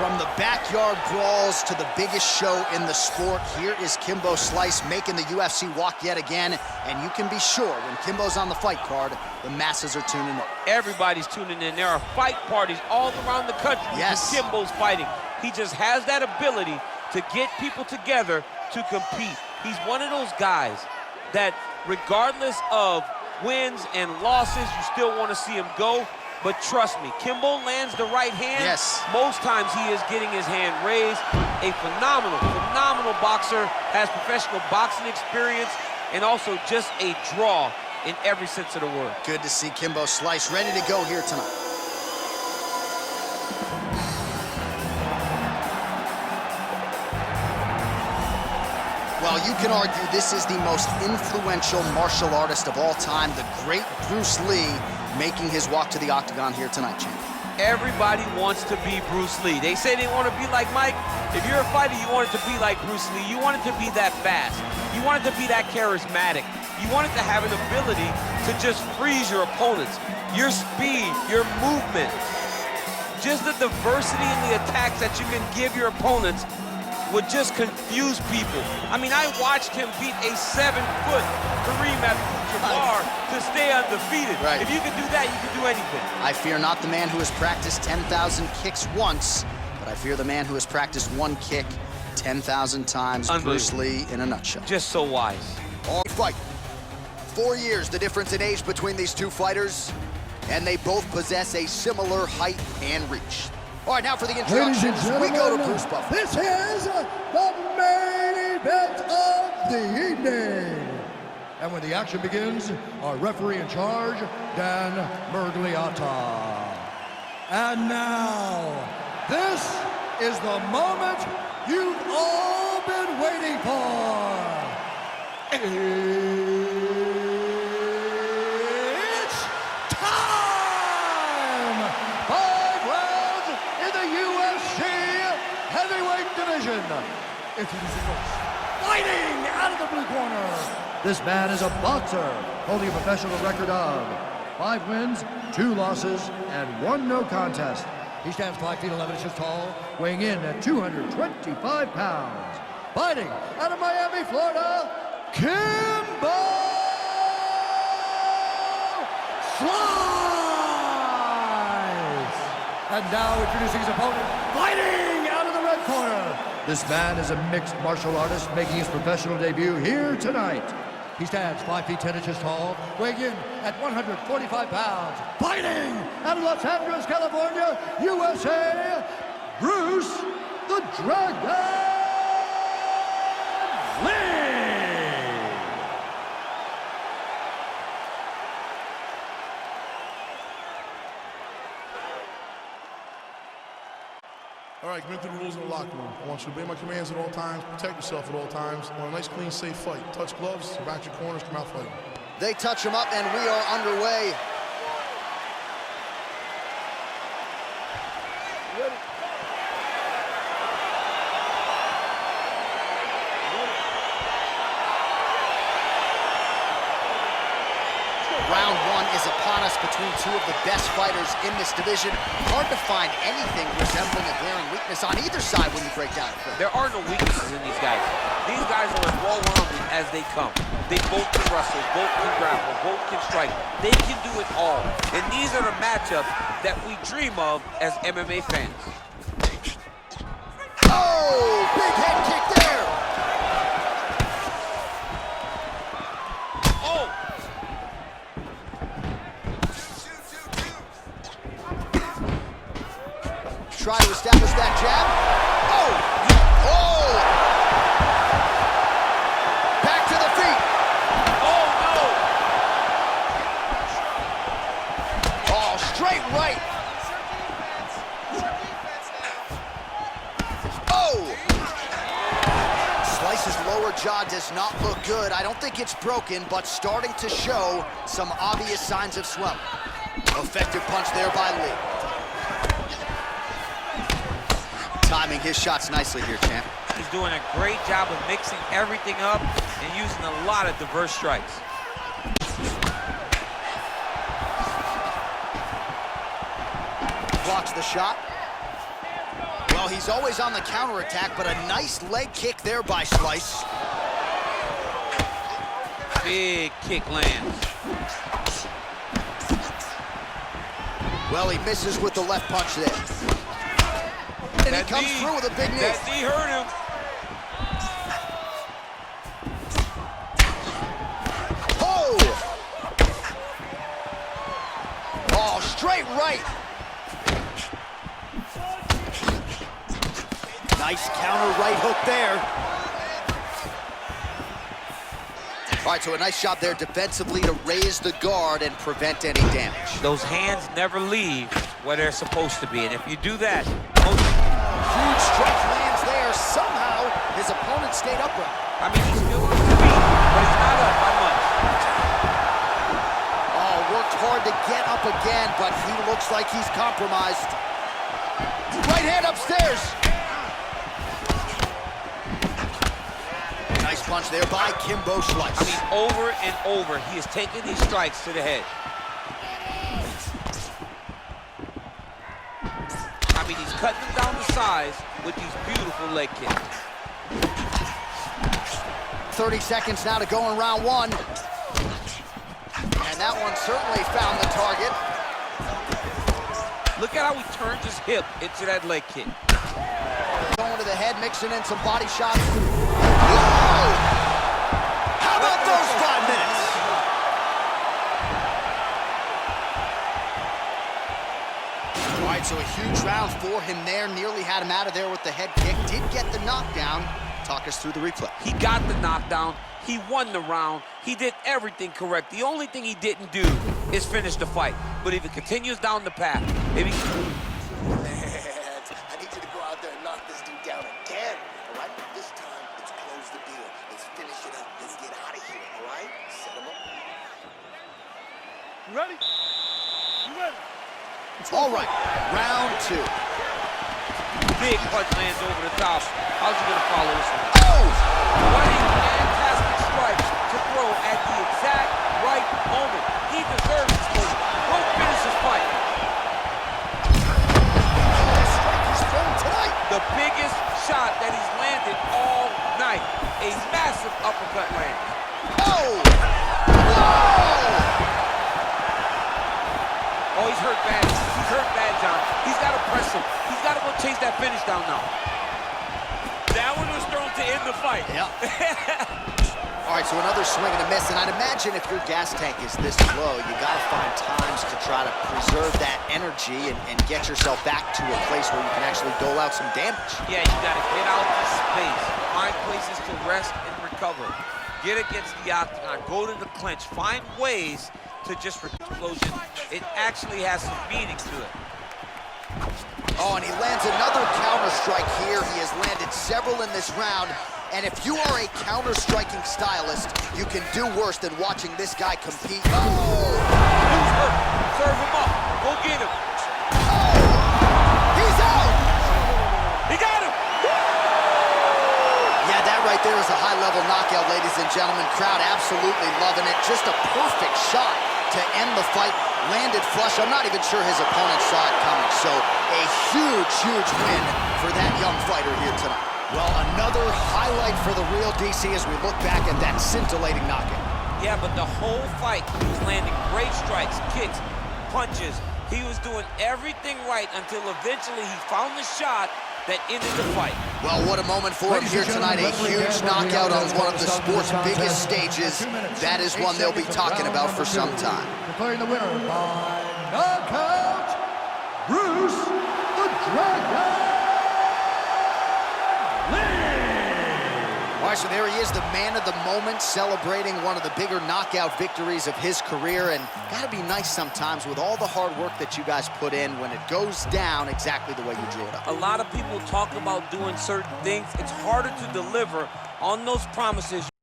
From the backyard brawls to the biggest show in the sport, here is Kimbo Slice making the UFC walk yet again. And you can be sure when Kimbo's on the fight card, the masses are tuning in. Everybody's tuning in. There are fight parties all around the country. Yes. Kimbo's fighting. He just has that ability to get people together to compete. He's one of those guys that regardless of wins and losses, you still want to see him go. But trust me, Kimbo lands the right hand. Yes. Most times he is getting his hand raised. A phenomenal boxer, has professional boxing experience, and also just a draw in every sense of the word. Good to see Kimbo Slice ready to go here tonight. Well, you can argue this is the most influential martial artist of all time, the great Bruce Lee, making his walk to the octagon here tonight, champ. Everybody wants to be Bruce Lee. They say they want to be like Mike. If you're a fighter, you want it to be like Bruce Lee. You want it to be that fast. You want it to be that charismatic. You want it to have an ability to just freeze your opponents. Your speed, your movement, just the diversity in the attacks that you can give your opponents would just confuse people. I mean, I watched him beat a 7-foot Kareem Abdul-Jabbar to stay undefeated. Right. If you can do that, you can do anything. I fear not the man who has practiced 10,000 kicks once, but I fear the man who has practiced one kick 10,000 times. Bruce Lee in a nutshell. Just so wise. All fight. 4 years the difference in age between these two fighters, and they both possess a similar height and reach. All right, now for the introductions, we go to Bruce Buffer. This is the main event of the evening. And when the action begins, our referee in charge, Dan Mergliata. And now, this is the moment you've all been waiting for. It's time! 5 rounds in the UFC heavyweight division. Introducing first, fighting out of the blue corner. This man is a boxer holding a professional record of 5 wins, 2 losses, and 1 no contest. He stands 5 feet 11 inches tall, weighing in at 225 pounds. Fighting out of Miami, Florida, Kimbo Slice! And now introducing his opponent, fighting out of the red corner. This man is a mixed martial artist making his professional debut here tonight. He stands 5 feet 10 inches tall, weighing in at 145 pounds. Fighting out of Los Angeles, California, USA, Bruce the Dragon Lee! All right, commit to the rules in the locker room. I want you to obey my commands at all times, protect yourself at all times. I want a nice, clean, safe fight. Touch gloves, back your corners, come out fighting. They touch him up, and we are underway. Round 1 is upon us between 2 of the best fighters in this division. Hard to find anything resembling a glaring weakness on either side when you break down a film. There are no weaknesses in these guys. These guys are as well-rounded as they come. They both can wrestle, both can grapple, both can strike. They can do it all. And these are the matchups that we dream of as MMA fans. Oh, big head kick there. Oh! Try to establish that jab. Oh! Oh! Back to the feet. Oh, no! Oh, straight right. Oh! Slice's lower jaw does not look good. I don't think it's broken, but starting to show some obvious signs of swelling. Effective punch there by Lee. Timing his shots nicely here, champ. He's doing a great job of mixing everything up and using a lot of diverse strikes. Blocks the shot. Well, he's always on the counterattack, but a nice leg kick there by Slice. Big kick lands. Well, he misses with the left punch there. And he comes through with a big knee. That knee hurt him. Oh! Oh, straight right. Nice counter right hook there. All right, so a nice job there defensively to raise the guard and prevent any damage. Those hands never leave where they're supposed to be, and if you do that, huge strike lands there. Somehow, his opponent stayed upright. I mean, he's still on his feet, but he's not up by much. Oh, worked hard to get up again, but he looks like he's compromised. Right hand upstairs. Nice punch there by Kimbo Slice. I mean, over and over, he is taking these strikes to the head. I mean, he's cutting them down the sides with these beautiful leg kicks. 30 seconds now to go in round one. And that one certainly found the target. Look at how he turns his hip into that leg kick. Going to the head, mixing in some body shots. Whoa! How about those 5 minutes? All right, so a huge round for him there. Nearly had him out of there with the head kick. Did get the knockdown. Talk us through the replay. He got the knockdown. He won the round. He did everything correct. The only thing he didn't do is finish the fight. But if he continues down the path, if he... I need you to go out there and knock this dude down again, all right? This time, let's close the deal. Let's finish it up. Let's get out of here, all right? Set him up. You ready? You ready? All right, round two. Big punch lands over the top. How's he gonna follow this one? Oh! What a fantastic strike to throw at the exact right moment. He deserves this moment. Go finish his fight. Strike he's thrown tonight. The biggest shot that he's landed all night. A massive uppercut land. Oh! Whoa! Oh, he's hurt bad. He's hurt bad, John. He's got to press him. He's got to go chase that finish down now. That one was thrown to end the fight. Yeah. All right, so another swing and a miss, and I'd imagine if your gas tank is this low, you got to find times to try to preserve that energy and get yourself back to a place where you can actually dole out some damage. Yeah, you got to get out of space. Find places to rest and recover. Get against the octagon. Go to the clinch. Find ways to just explosion. It actually has some meaning to it. Oh, and he lands another counter strike here. He has landed several in this round. And if you are a counter-striking stylist, you can do worse than watching this guy compete. Oh! Who's hurt? Serve him up. Go get him. Oh! He's out! He got him! Yeah, that right there is a high-level knockout, ladies and gentlemen. Crowd absolutely loving it. Just a perfect shot to end the fight. Landed flush. I'm not even sure his opponent saw it coming. So a huge, huge win for that young fighter here tonight. Well, another highlight for the real DC as we look back at that scintillating knockout. Yeah, but the whole fight, he was landing great strikes, kicks, punches. He was doing everything right until eventually he found the shot that ended the fight. Well, what a moment for him here tonight. A huge knockout on one of the sport's biggest stages. That is one they'll be talking about for some time. Declaring the winner by knockout, Bruce the Dragon Lee. All right, so there he is, the man of the moment, celebrating one of the bigger knockout victories of his career. And gotta be nice sometimes with all the hard work that you guys put in when it goes down exactly the way you drew it up. A lot of people talk about doing certain things. It's harder to deliver on those promises.